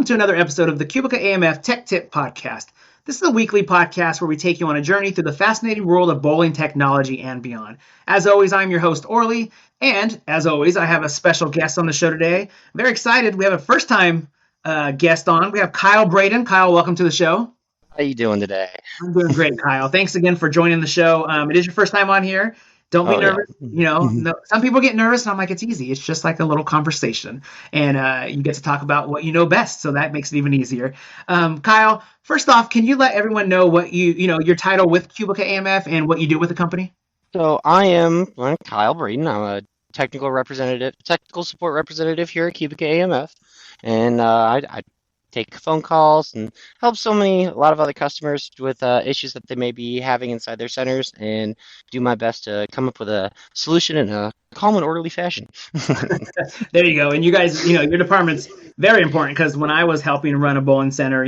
welcome to another episode of the Cubica AMF Tech Tip Podcast. This is a weekly podcast where we take you on a journey through the fascinating world of bowling technology and beyond. As always, I'm your host, Orly, and as always, I have a special guest on the show today. I'm very excited. We have a first-time guest on. We have Kyle Braden. Kyle, welcome to the show. How you doing today? I'm doing great, Kyle. Thanks again for joining the show. It is your first time on here. Don't be nervous. Yeah. No, some people get nervous, and I'm like, it's easy. It's just like a little conversation, and you get to talk about what you know best, so that makes it even easier. Kyle, first off, can you let everyone know what your title with Cubica AMF and what you do with the company? So I'm Kyle Braden. I'm a technical support representative here at Cubica AMF, and I take phone calls and help a lot of other customers with issues that they may be having inside their centers, and do my best to come up with a solution in a calm and orderly fashion. There you go. And you guys, your department's very important because when I was helping run a bowling center,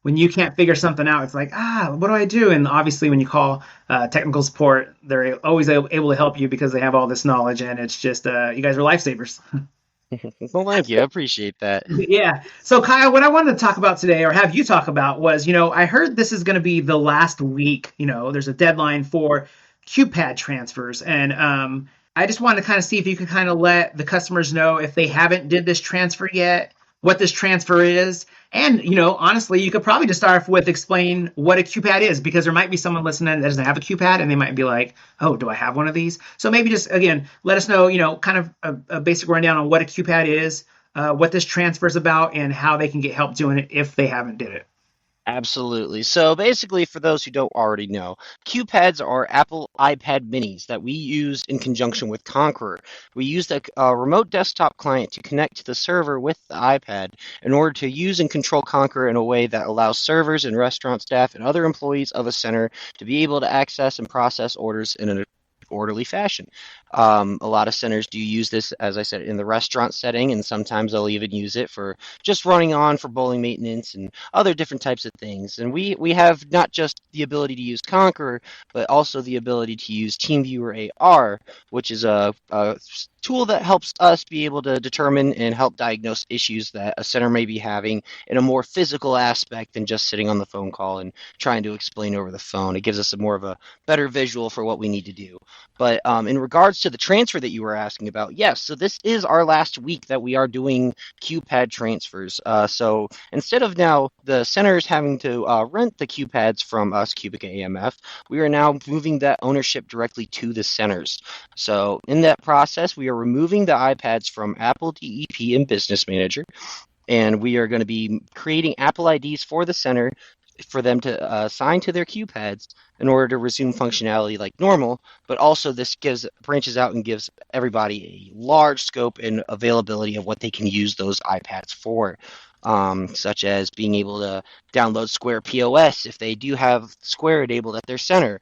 when you can't figure something out, it's like, what do I do? And obviously, when you call technical support, they're always able to help you because they have all this knowledge, and it's just you guys are lifesavers. Well, thank you. I appreciate that. Yeah. So, Kyle, what I wanted to talk about today, or have you talk about, was, I heard this is going to be the last week. There's a deadline for QPad transfers, and I just wanted to kind of see if you could kind of let the customers know if they haven't did this transfer yet, what this transfer is. And, honestly, you could probably just start off with explain what a QPad is, because there might be someone listening that doesn't have a QPad, and they might be like, oh, do I have one of these? So maybe just, again, let us know, kind of a basic rundown on what a QPad is, what this transfer is about, and how they can get help doing it if they haven't did it. Absolutely. So basically, for those who don't already know, QPads are Apple iPad minis that we use in conjunction with Conqueror. We use a remote desktop client to connect to the server with the iPad in order to use and control Conqueror in a way that allows servers and restaurant staff and other employees of a center to be able to access and process orders in an orderly fashion. A lot of centers do use this, as I said, in the restaurant setting, and sometimes they'll even use it for just running on for bowling maintenance and other different types of things. And we have not just the ability to use Conqueror, but also the ability to use TeamViewer AR, which is a tool that helps us be able to determine and help diagnose issues that a center may be having in a more physical aspect than just sitting on the phone call and trying to explain over the phone. It gives us more of a better visual for what we need to do. But in regards to the transfer that you were asking about, yes, so this is our last week that we are doing QPad transfers. So instead of now the centers having to rent the QPads from us, Cubica AMF, we are now moving that ownership directly to the centers. So in that process, we are removing the iPads from Apple DEP and Business Manager, and we are going to be creating Apple IDs for the center for them to assign to their QPads in order to resume functionality like normal, but also this branches out and gives everybody a large scope and availability of what they can use those iPads for. Such as being able to download Square POS if they do have Square enabled at their center,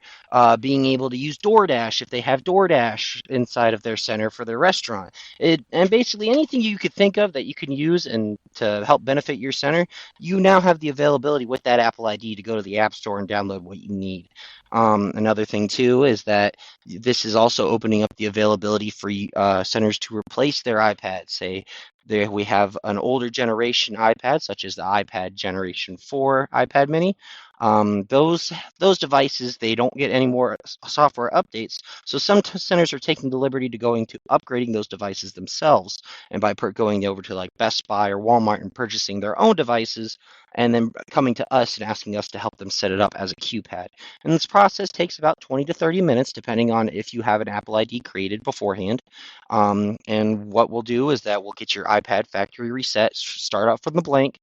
being able to use DoorDash if they have DoorDash inside of their center for their restaurant, and basically anything you could think of that you can use and to help benefit your center, you now have the availability with that Apple ID to go to the App Store and download what you need. Another thing too is that this is also opening up the availability for centers to replace their iPads. Say we have an older generation iPad, such as the iPad Generation 4 iPad Mini. Those devices, they don't get any more software updates. So some centers are taking the liberty to going to upgrading those devices themselves, and by going over to like Best Buy or Walmart and purchasing their own devices, and then coming to us and asking us to help them set it up as a QPad. And this process takes about 20 to 30 minutes, depending on if you have an Apple ID created beforehand. And what we'll do is that we'll get your iPad factory reset, start out from the blank,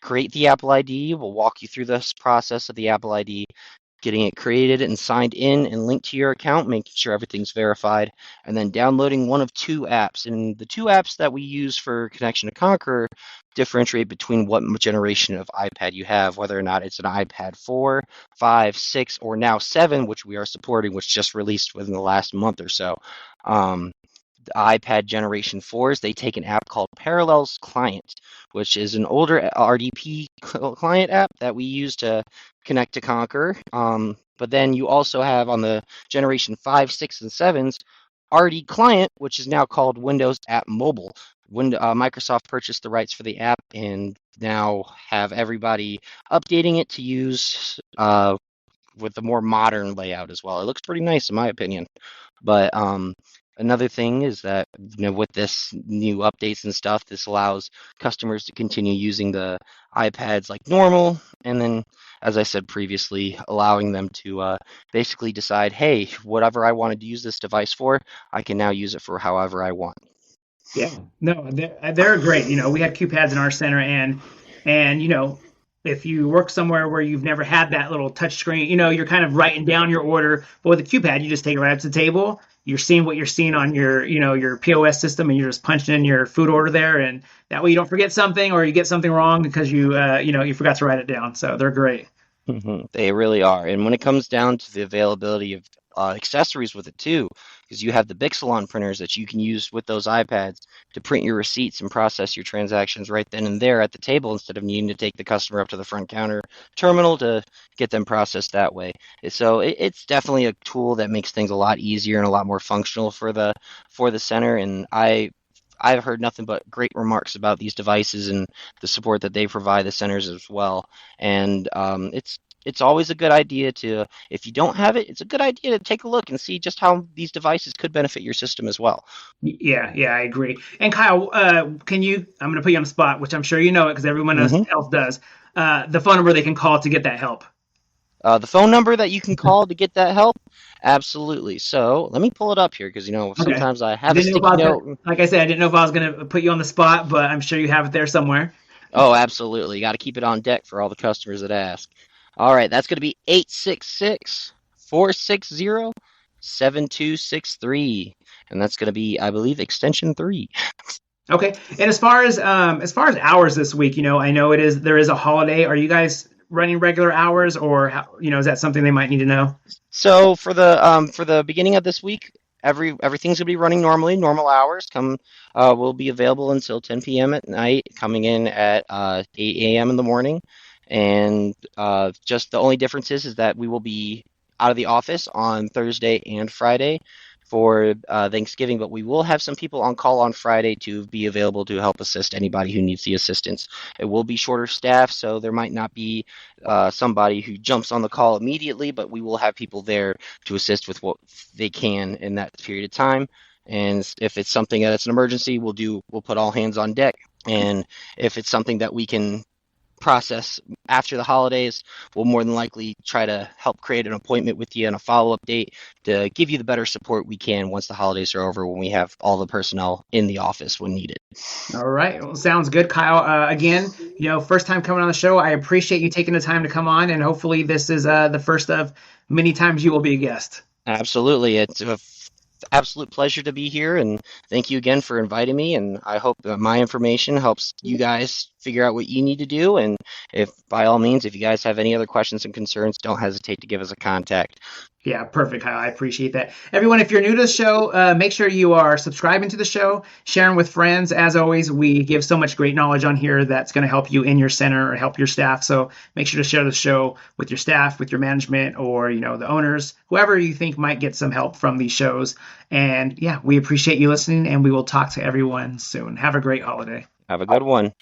create the Apple ID. We'll walk you through this process of the Apple ID, getting it created and signed in and linked to your account, making sure everything's verified, and then downloading one of two apps. And the two apps that we use for connection to Conqueror differentiate between what generation of iPad you have, whether or not it's an iPad 4, 5, 6, or now 7, which we are supporting, which just released within the last month or so. The iPad Generation 4s, they take an app called Parallels Client, which is an older RDP client app that we use to connect to Conqueror. But then you also have on the Generation 5, 6, and 7s, RD Client, which is now called Windows App Mobile, when Microsoft purchased the rights for the app and now have everybody updating it to use with the more modern layout as well. It looks pretty nice in my opinion. But another thing is that with this new updates and stuff, this allows customers to continue using the iPads like normal, and then, as I said previously, allowing them to basically decide, hey, whatever I wanted to use this device for, I can now use it for however I want. Yeah, no, they're great. We had QPads in our center, and if you work somewhere where you've never had that little touch screen, you're kind of writing down your order. But with a QPad, you just take it right up to the table. You're seeing what you're seeing on your POS system, and you're just punching in your food order there, and that way you don't forget something or you get something wrong because you forgot to write it down. So they're great. They really are. And when it comes down to the availability of accessories with it too, because you have the Bixalon printers that you can use with those iPads to print your receipts and process your transactions right then and there at the table instead of needing to take the customer up to the front counter terminal to get them processed that way. So it's definitely a tool that makes things a lot easier and a lot more functional for the center. And I've heard nothing but great remarks about these devices and the support that they provide the centers as well. And it's always a good idea to, if you don't have it, it's a good idea to take a look and see just how these devices could benefit your system as well. Yeah, yeah, I agree. And Kyle, can you? I'm going to put you on the spot, which I'm sure you know it because everyone else hmm else does. The phone number they can call to get that help. The phone number that you can call to get that help, absolutely. So let me pull it up here because Okay. sometimes I I have a didn't know if I sticky was gonna, note. like I said, I didn't know if I was gonna put you on the spot, but I'm sure you have it there somewhere. Oh, absolutely. Got to keep it on deck for all the customers that ask. All right, that's going to be 866-460-7263. And that's going to be, I believe, extension 3. Okay. And as far as hours this week, I know there is a holiday. Are you guys running regular hours, or is that something they might need to know? So for the beginning of this week, everything's gonna be running normally, normal hours. Will be available until 10 p.m. at night, coming in at 8 a.m. in the morning, and just the only difference is that we will be out of the office on Thursday and Friday for Thanksgiving, but we will have some people on call on Friday to be available to help assist anybody who needs the assistance. It will be shorter staff, so there might not be somebody who jumps on the call immediately, but we will have people there to assist with what they can in that period of time. And if it's something that's an emergency, we'll put all hands on deck. And if it's something that we can process after the holidays, we'll more than likely try to help create an appointment with you and a follow-up date to give you the better support we can once the holidays are over when we have all the personnel in the office when needed. All right. Well, sounds good, Kyle. Again, first time coming on the show. I appreciate you taking the time to come on, and hopefully this is the first of many times you will be a guest. Absolutely. It's a absolute pleasure to be here, and thank you again for inviting me. And I hope that my information helps you guys figure out what you need to do. And if, by all means, if you guys have any other questions and concerns, don't hesitate to give us a contact. Yeah, perfect, Kyle. I appreciate that. Everyone, if you're new to the show, make sure you are subscribing to the show, sharing with friends. As always, we give so much great knowledge on here that's going to help you in your center or help your staff. So make sure to share the show with your staff, with your management, or the owners, whoever you think might get some help from these shows. And yeah, we appreciate you listening, and we will talk to everyone soon. Have a great holiday. Have a good one.